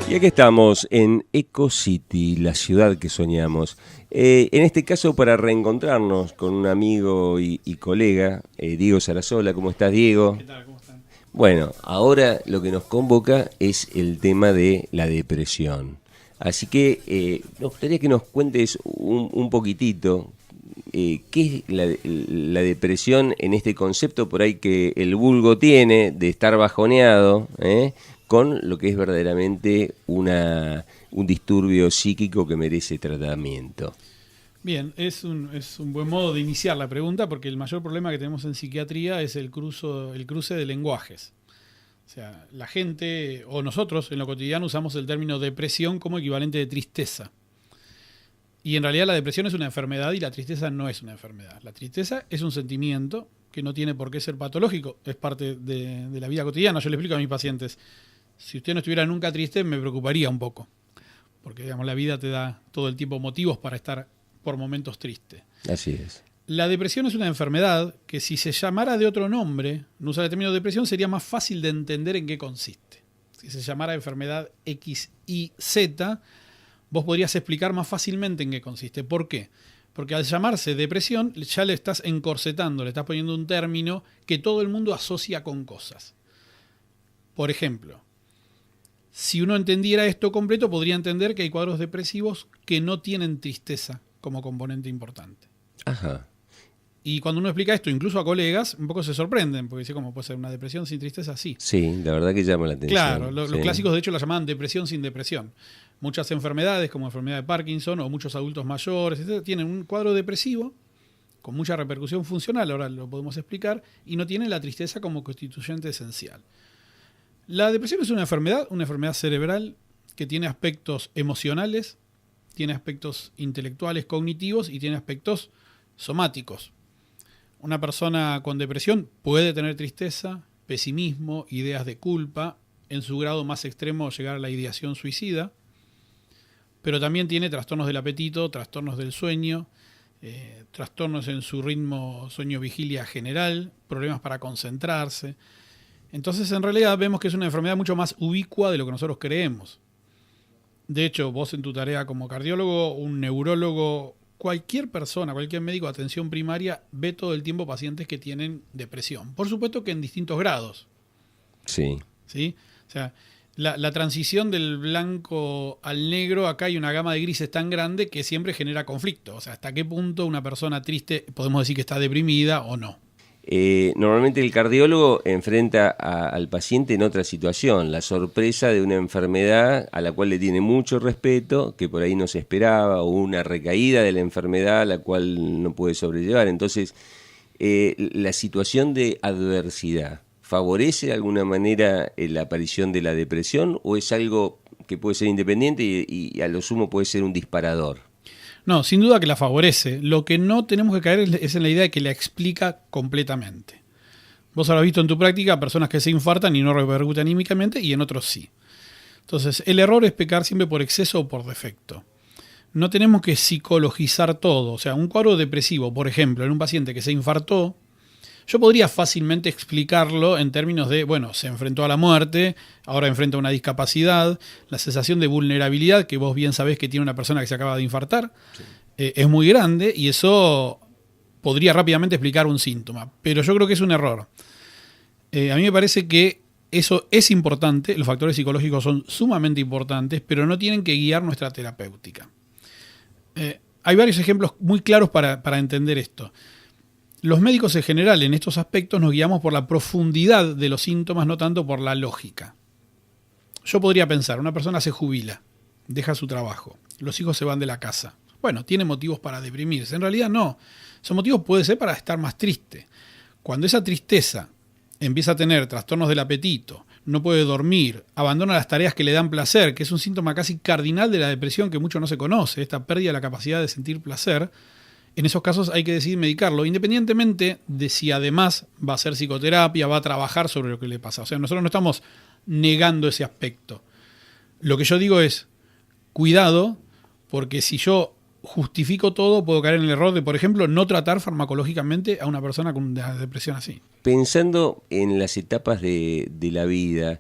Y aquí estamos en Eco City, la ciudad que soñamos. En este caso para reencontrarnos con un amigo y colega, Diego Sarasola. ¿Cómo estás, Diego? ¿Qué tal? ¿Cómo están? Bueno, ahora lo que nos convoca es el tema de la depresión. Así que nos gustaría que nos cuentes un poquitito qué es la depresión en este concepto por ahí que el vulgo tiene de estar bajoneado, con lo que es verdaderamente un disturbio psíquico que merece tratamiento. Bien, es un buen modo de iniciar la pregunta porque el mayor problema que tenemos en psiquiatría es el cruce de lenguajes. O sea, la gente o nosotros en lo cotidiano usamos el término depresión como equivalente de tristeza. Y en realidad la depresión es una enfermedad y la tristeza no es una enfermedad. La tristeza es un sentimiento que no tiene por qué ser patológico, es parte de la vida cotidiana. Yo le explico a mis pacientes, si usted no estuviera nunca triste me preocuparía un poco, porque digamos, la vida te da todo el tiempo motivos para estar por momentos tristes. Así es. La depresión es una enfermedad que si se llamara de otro nombre, no usar el término depresión, sería más fácil de entender en qué consiste. Si se llamara enfermedad XYZ, vos podrías explicar más fácilmente en qué consiste. ¿Por qué? Porque al llamarse depresión ya le estás encorsetando, le estás poniendo un término que todo el mundo asocia con cosas. Por ejemplo, si uno entendiera esto completo, podría entender que hay cuadros depresivos que no tienen tristeza como componente importante. Ajá. Y cuando uno explica esto, incluso a colegas, un poco se sorprenden, porque dice, ¿cómo puede ser una depresión sin tristeza? Sí. Sí, la verdad que llama la atención. Claro, los Sí. clásicos de hecho la llamaban depresión sin depresión. Muchas enfermedades, como enfermedad de Parkinson o muchos adultos mayores, etc., tienen un cuadro depresivo con mucha repercusión funcional, ahora lo podemos explicar, y no tienen la tristeza como constituyente esencial. La depresión es una enfermedad cerebral que tiene aspectos emocionales, tiene aspectos intelectuales, cognitivos y tiene aspectos somáticos. Una persona con depresión puede tener tristeza, pesimismo, ideas de culpa, en su grado más extremo llegar a la ideación suicida, pero también tiene trastornos del apetito, trastornos del sueño, trastornos en su ritmo sueño-vigilia general, problemas para concentrarse. Entonces, en realidad vemos que es una enfermedad mucho más ubicua de lo que nosotros creemos. De hecho, vos en tu tarea como cardiólogo, un neurólogo, cualquier persona, cualquier médico de atención primaria ve todo el tiempo pacientes que tienen depresión. Por supuesto que en distintos grados. Sí. ¿Sí? O sea, la transición del blanco al negro, acá hay una gama de grises tan grande que siempre genera conflicto. O sea, hasta qué punto una persona triste podemos decir que está deprimida o no. Normalmente el cardiólogo enfrenta al paciente en otra situación, la sorpresa de una enfermedad a la cual le tiene mucho respeto, que por ahí no se esperaba, o una recaída de la enfermedad a la cual no puede sobrellevar. Entonces, la situación de adversidad, ¿favorece de alguna manera la aparición de la depresión o es algo que puede ser independiente y a lo sumo puede ser un disparador? No, sin duda que la favorece. Lo que no tenemos que caer es en la idea de que la explica completamente. Vos habrás visto en tu práctica personas que se infartan y no repercuten anímicamente y en otros sí. Entonces, el error es pecar siempre por exceso o por defecto. No tenemos que psicologizar todo. O sea, un cuadro depresivo, por ejemplo, en un paciente que se infartó, yo podría fácilmente explicarlo en términos de, bueno, se enfrentó a la muerte, ahora enfrenta una discapacidad, la sensación de vulnerabilidad que vos bien sabés que tiene una persona que se acaba de infartar, sí, es muy grande y eso podría rápidamente explicar un síntoma. Pero yo creo que es un error. A mí me parece que eso es importante, los factores psicológicos son sumamente importantes, pero no tienen que guiar nuestra terapéutica. Hay varios ejemplos muy claros para entender esto. Los médicos en general en estos aspectos nos guiamos por la profundidad de los síntomas, no tanto por la lógica. Yo podría pensar, una persona se jubila, deja su trabajo, los hijos se van de la casa. Bueno, tiene motivos para deprimirse. En realidad no. Esos motivos pueden ser para estar más triste. Cuando esa tristeza empieza a tener trastornos del apetito, no puede dormir, abandona las tareas que le dan placer, que es un síntoma casi cardinal de la depresión que mucho no se conoce, esta pérdida de la capacidad de sentir placer. En esos casos hay que decidir medicarlo, independientemente de si además va a hacer psicoterapia, va a trabajar sobre lo que le pasa. O sea, nosotros no estamos negando ese aspecto. Lo que yo digo es, cuidado, porque si yo justifico todo, puedo caer en el error de, por ejemplo, no tratar farmacológicamente a una persona con una depresión así. Pensando en las etapas de la vida,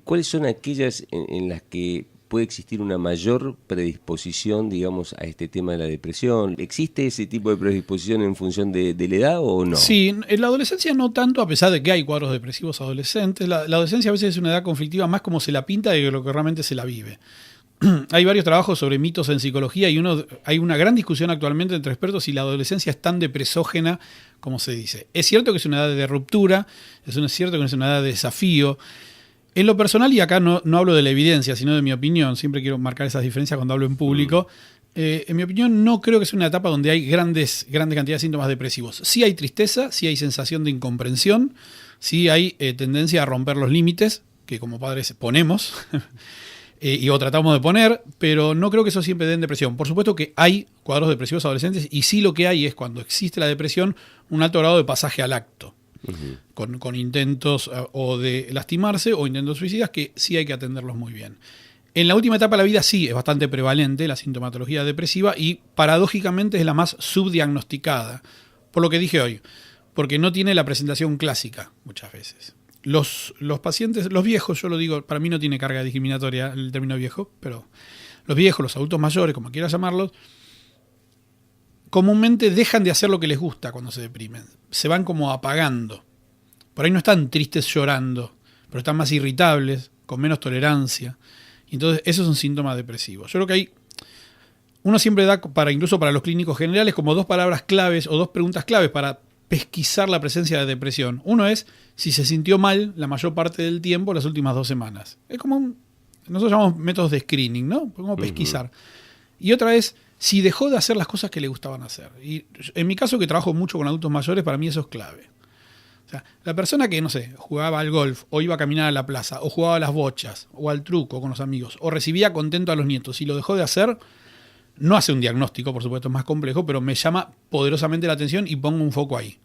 ¿cuáles son aquellas en las que puede existir una mayor predisposición, digamos, a este tema de la depresión? ¿Existe ese tipo de predisposición en función de la edad o no? Sí, en la adolescencia no tanto, a pesar de que hay cuadros depresivos adolescentes. La adolescencia a veces es una edad conflictiva más como se la pinta de lo que realmente se la vive. Hay varios trabajos sobre mitos en psicología y hay una gran discusión actualmente entre expertos si la adolescencia es tan depresógena como se dice. Es cierto que es una edad de ruptura, es cierto que es una edad de desafío. En lo personal, y acá no hablo de la evidencia, sino de mi opinión, siempre quiero marcar esas diferencias cuando hablo en público, en mi opinión no creo que sea una etapa donde hay grandes cantidades de síntomas depresivos. Sí hay tristeza, sí hay sensación de incomprensión, sí hay tendencia a romper los límites, que como padres ponemos, o tratamos de poner, pero no creo que eso siempre den depresión. Por supuesto que hay cuadros depresivos adolescentes y sí lo que hay es, cuando existe la depresión, un alto grado de pasaje al acto. Con intentos o de lastimarse o intentos suicidas que sí hay que atenderlos muy bien. En la última etapa de la vida sí es bastante prevalente la sintomatología depresiva y paradójicamente es la más subdiagnosticada, por lo que dije hoy, porque no tiene la presentación clásica muchas veces. Los pacientes, los viejos, yo lo digo, para mí no tiene carga discriminatoria el término viejo, pero los viejos, los adultos mayores, como quieras llamarlos, comúnmente dejan de hacer lo que les gusta cuando se deprimen. Se van como apagando. Por ahí no están tristes llorando, pero están más irritables, con menos tolerancia. Y entonces eso es un síntoma depresivo. Yo creo que uno siempre da, incluso para los clínicos generales, como dos palabras claves o dos preguntas claves para pesquisar la presencia de depresión. Uno es si se sintió mal la mayor parte del tiempo las últimas 2 semanas. Es como nosotros llamamos métodos de screening, ¿no? Como pesquisar. Y otra es si dejó de hacer las cosas que le gustaban hacer. Y en mi caso, que trabajo mucho con adultos mayores, para mí eso es clave. O sea, la persona que, no sé, jugaba al golf, o iba a caminar a la plaza, o jugaba a las bochas, o al truco con los amigos, o recibía contento a los nietos, y lo dejó de hacer, no hace un diagnóstico, por supuesto, es más complejo, pero me llama poderosamente la atención y pongo un foco ahí.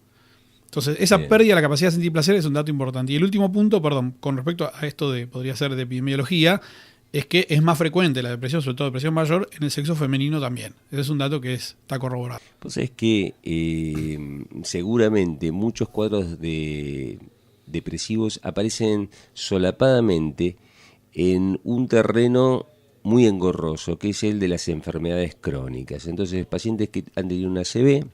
Entonces, esa pérdida de la capacidad de sentir placer es un dato importante. Y el último punto, con respecto a esto podría ser de epidemiología, es que es más frecuente la depresión, sobre todo depresión mayor, en el sexo femenino también. Ese es un dato que está corroborado. Pues es que seguramente muchos cuadros depresivos aparecen solapadamente en un terreno muy engorroso, que es el de las enfermedades crónicas. Entonces, pacientes que han tenido una ACV,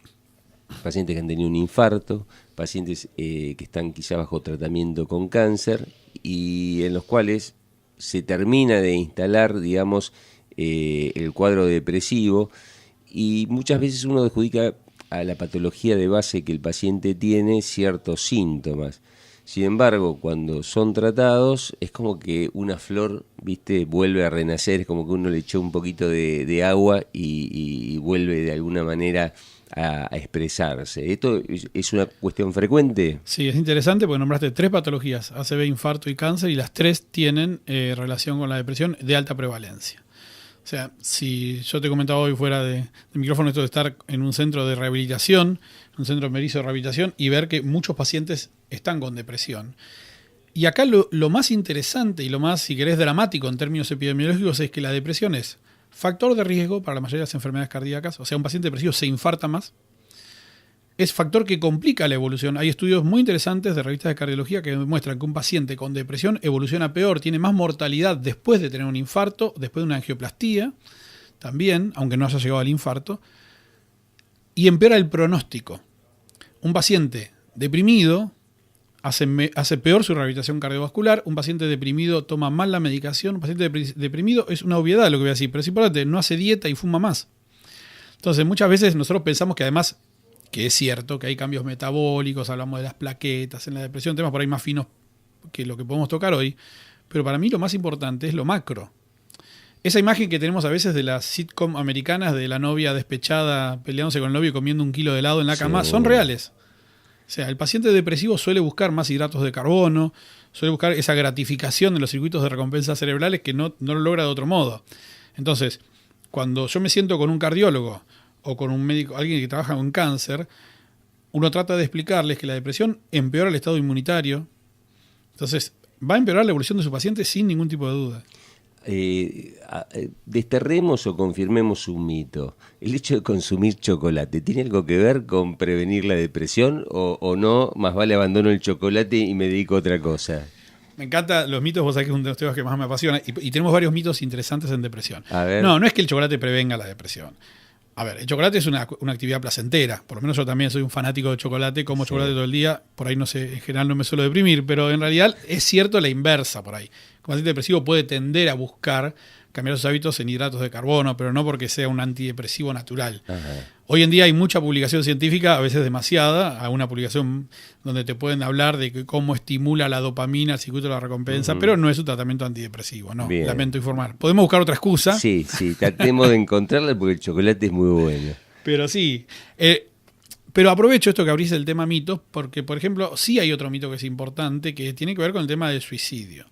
pacientes que han tenido un infarto, pacientes que están quizá bajo tratamiento con cáncer y en los cuales se termina de instalar, digamos, el cuadro depresivo, y muchas veces uno adjudica a la patología de base que el paciente tiene ciertos síntomas. Sin embargo, cuando son tratados, es como que una flor, ¿viste?, vuelve a renacer, es como que uno le echó un poquito de agua y vuelve de alguna manera a expresarse. ¿Esto es una cuestión frecuente? Sí, es interesante porque nombraste 3 patologías, ACV, infarto y cáncer, y las 3 tienen relación con la depresión de alta prevalencia. O sea, si yo te comentaba hoy fuera de micrófono esto de estar en un centro de rehabilitación, un centro merizo de rehabilitación, y ver que muchos pacientes están con depresión. Y acá lo más interesante y lo más, si querés, dramático en términos epidemiológicos es que la depresión es factor de riesgo para la mayoría de las enfermedades cardíacas. O sea, un paciente depresivo se infarta más. Es factor que complica la evolución. Hay estudios muy interesantes de revistas de cardiología que demuestran que un paciente con depresión evoluciona peor, tiene más mortalidad después de tener un infarto, después de una angioplastía, también, aunque no haya llegado al infarto, y empeora el pronóstico. Un paciente deprimido hace peor su rehabilitación cardiovascular, un paciente deprimido toma mal la medicación, un paciente deprimido es una obviedad lo que voy a decir, pero es importante, no hace dieta y fuma más. Entonces muchas veces nosotros pensamos que además, que es cierto que hay cambios metabólicos, hablamos de las plaquetas en la depresión, temas por ahí más finos que lo que podemos tocar hoy, pero para mí lo más importante es lo macro. Esa imagen que tenemos a veces de las sitcom americanas de la novia despechada peleándose con el novio y comiendo 1 kilo de helado en la cama, son reales. O sea, el paciente depresivo suele buscar más hidratos de carbono, suele buscar esa gratificación de los circuitos de recompensa cerebrales que no lo logra de otro modo. Entonces, cuando yo me siento con un cardiólogo o con un médico, alguien que trabaja con cáncer, uno trata de explicarles que la depresión empeora el estado inmunitario. Entonces, va a empeorar la evolución de su paciente sin ningún tipo de duda. desterremos o confirmemos un mito. ¿El hecho de consumir chocolate tiene algo que ver con prevenir la depresión o no? Más vale abandono el chocolate y me dedico a otra cosa. Me encantan los mitos, vos sabés que es uno de los temas que más me apasiona. Y tenemos varios mitos interesantes en depresión. A ver. No es que el chocolate prevenga la depresión. A ver, el chocolate es una actividad placentera. Por lo menos yo también soy un fanático de chocolate, como chocolate todo el día. Por ahí no sé, en general no me suelo deprimir, pero en realidad es cierto la inversa por ahí. El paciente depresivo puede tender a buscar cambiar sus hábitos en hidratos de carbono, pero no porque sea un antidepresivo natural. Ajá. Hoy en día hay mucha publicación científica, a veces demasiada, alguna publicación donde te pueden hablar de cómo estimula la dopamina, el circuito de la recompensa, pero no es un tratamiento antidepresivo, ¿no? Bien. Lamento informar. Podemos buscar otra excusa. Sí, tratemos de encontrarla porque el chocolate es muy bueno. Pero sí. Pero aprovecho esto que abrís el tema mitos, porque, por ejemplo, sí hay otro mito que es importante, que tiene que ver con el tema del suicidio.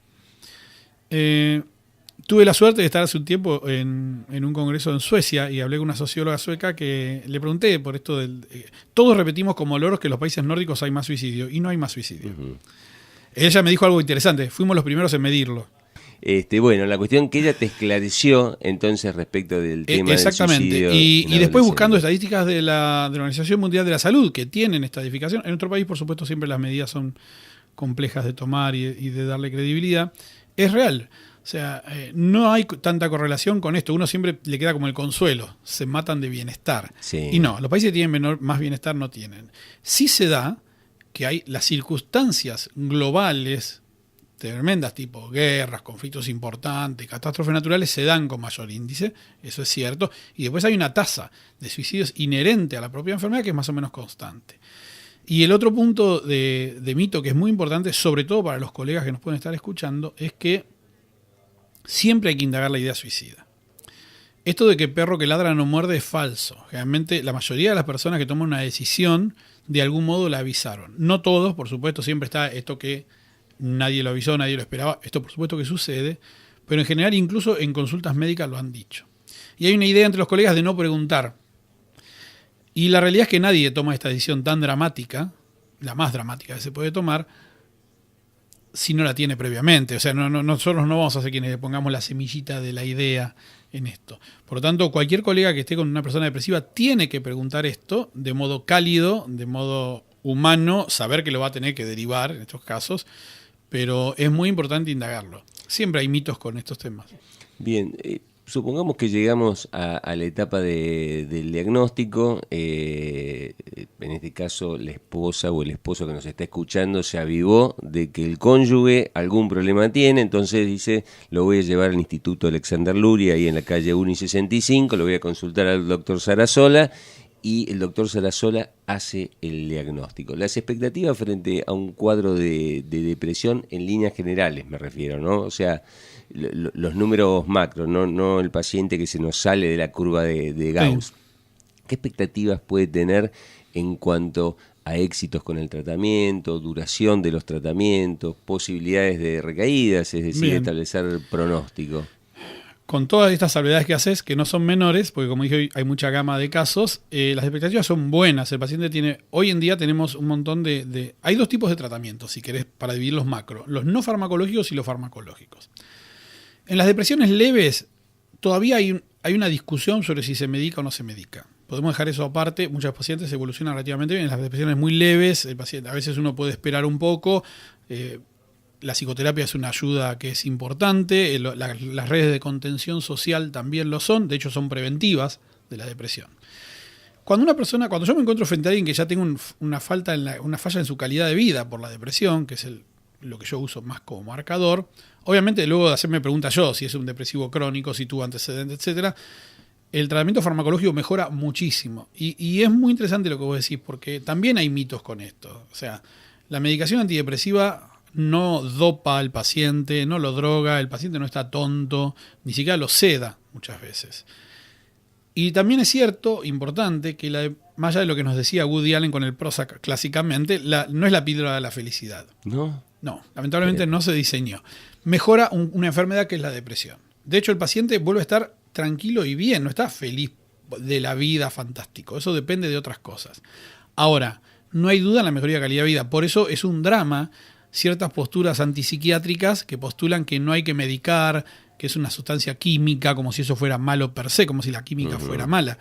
Tuve la suerte de estar hace un tiempo en un congreso en Suecia y hablé con una socióloga sueca que le pregunté por esto del... todos repetimos como loros que en los países nórdicos hay más suicidio y no hay más suicidio. Ella me dijo algo interesante, fuimos los primeros en medirlo. Bueno, la cuestión que ella te esclareció entonces respecto del tema exactamente. del suicidio. Y después buscando estadísticas de la Organización Mundial de la Salud que tienen esta edificación. En nuestro país, por supuesto, siempre las medidas son complejas de tomar y de darle credibilidad. Es real. O sea, no hay tanta correlación con esto. Uno siempre le queda como el consuelo. Se matan de bienestar. Sí. Y no, los países que tienen más bienestar no tienen. Sí se da que hay las circunstancias globales tremendas, tipo guerras, conflictos importantes, catástrofes naturales, se dan con mayor índice, eso es cierto. Y después hay una tasa de suicidios inherente a la propia enfermedad que es más o menos constante. Y el otro punto de mito que es muy importante, sobre todo para los colegas que nos pueden estar escuchando, es que siempre hay que indagar la idea suicida. Esto de que perro que ladra no muerde es falso. Realmente la mayoría de las personas que toman una decisión de algún modo la avisaron. No todos, por supuesto, siempre está esto que nadie lo avisó, nadie lo esperaba. Esto por supuesto que sucede, pero en general incluso en consultas médicas lo han dicho. Y hay una idea entre los colegas de no preguntar. Y la realidad es que nadie toma esta decisión tan dramática, la más dramática que se puede tomar, si no la tiene previamente. O sea, nosotros no vamos a ser quienes le pongamos la semillita de la idea en esto. Por lo tanto, cualquier colega que esté con una persona depresiva tiene que preguntar esto de modo cálido, de modo humano, saber que lo va a tener que derivar en estos casos, pero es muy importante indagarlo. Siempre hay mitos con estos temas. Bien, supongamos que llegamos a la etapa del diagnóstico, en este caso la esposa o el esposo que nos está escuchando se avivó de que el cónyuge algún problema tiene, entonces dice, lo voy a llevar al Instituto Alexander Luria, ahí en la calle 1 y 65, lo voy a consultar al doctor Sarasola, y el doctor Sarasola hace el diagnóstico. Las expectativas frente a un cuadro de depresión en líneas generales, me refiero, ¿no? O sea, los números macro, no el paciente que se nos sale de la curva de Gauss. Sí. ¿Qué expectativas puede tener en cuanto a éxitos con el tratamiento, duración de los tratamientos, posibilidades de recaídas, es decir, establecer pronóstico? Con todas estas salvedades que haces, que no son menores, porque como dije hoy hay mucha gama de casos, las expectativas son buenas. El paciente tiene, hoy en día tenemos un montón hay dos tipos de tratamientos, si querés, para dividir los macro, los no farmacológicos y los farmacológicos. En las depresiones leves todavía hay una discusión sobre si se medica o no se medica. Podemos dejar eso aparte, muchos pacientes evolucionan relativamente bien. En las depresiones muy leves, el paciente, a veces uno puede esperar un poco. La psicoterapia es una ayuda que es importante, las redes de contención social también lo son, de hecho son preventivas de la depresión. Cuando yo me encuentro frente a alguien que ya tengo una falla en su calidad de vida por la depresión, que es lo que yo uso más como marcador, obviamente luego de hacerme preguntas yo, si es un depresivo crónico, si tuvo antecedentes, etcétera, el tratamiento farmacológico mejora muchísimo. Y es muy interesante lo que vos decís, porque también hay mitos con esto. O sea, la medicación antidepresiva no dopa al paciente, no lo droga, el paciente no está tonto, ni siquiera lo seda muchas veces. Y también es cierto, importante, que más allá de lo que nos decía Woody Allen con el Prozac clásicamente, no es la píldora de la felicidad. No, lamentablemente no se diseñó. Mejora una enfermedad que es la depresión. De hecho, el paciente vuelve a estar tranquilo y bien, no está feliz de la vida, fantástico. Eso depende de otras cosas. Ahora, no hay duda en la mejoría de calidad de vida. Por eso es un drama ciertas posturas antipsiquiátricas que postulan que no hay que medicar, que es una sustancia química, como si eso fuera malo per se, como si la química fuera mala.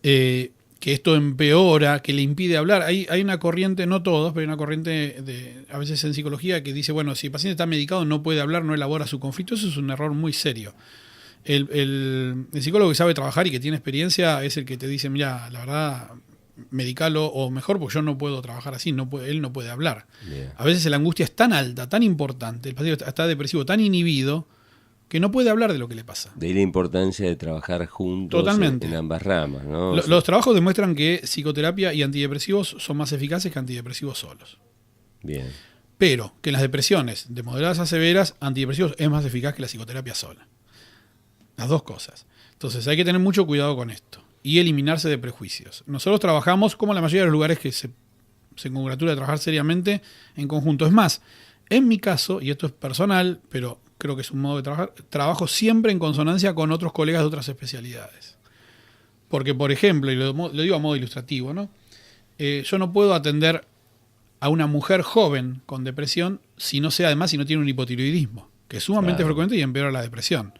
Que esto empeora, que le impide hablar. Hay una corriente, no todos, pero hay una corriente a veces en psicología que dice, bueno, si el paciente está medicado no puede hablar, no elabora su conflicto. Eso es un error muy serio. El psicólogo que sabe trabajar y que tiene experiencia es el que te dice, mira, la verdad, medicalo o mejor, porque yo no puedo trabajar así, él no puede hablar. Yeah. A veces la angustia es tan alta, tan importante, el paciente está depresivo, tan inhibido, que no puede hablar de lo que le pasa. De ahí la importancia de trabajar juntos en ambas ramas, ¿no? Los trabajos demuestran que psicoterapia y antidepresivos son más eficaces que antidepresivos solos. Bien. Pero que en las depresiones de moderadas a severas, antidepresivos es más eficaz que la psicoterapia sola. Las dos cosas. Entonces hay que tener mucho cuidado con esto y eliminarse de prejuicios. Nosotros trabajamos, como la mayoría de los lugares que se congratula de trabajar seriamente, en conjunto. Es más, en mi caso, y esto es personal, pero creo que es un modo de trabajar, trabajo siempre en consonancia con otros colegas de otras especialidades. Porque, por ejemplo, y lo digo a modo ilustrativo, ¿no? Yo no puedo atender a una mujer joven con depresión si no tiene un hipotiroidismo, que es sumamente frecuente y empeora la depresión.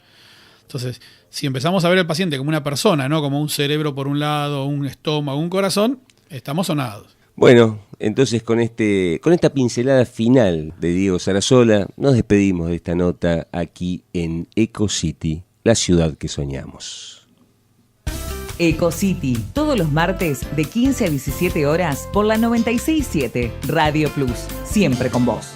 Entonces, si empezamos a ver al paciente como una persona, no como un cerebro por un lado, un estómago, un corazón, estamos sonados. Bueno, entonces con esta pincelada final de Diego Sarasola, nos despedimos de esta nota aquí en Ecocity, la ciudad que soñamos. Ecocity, todos los martes de 15 a 17 horas por la 96.7 Radio Plus, siempre con vos.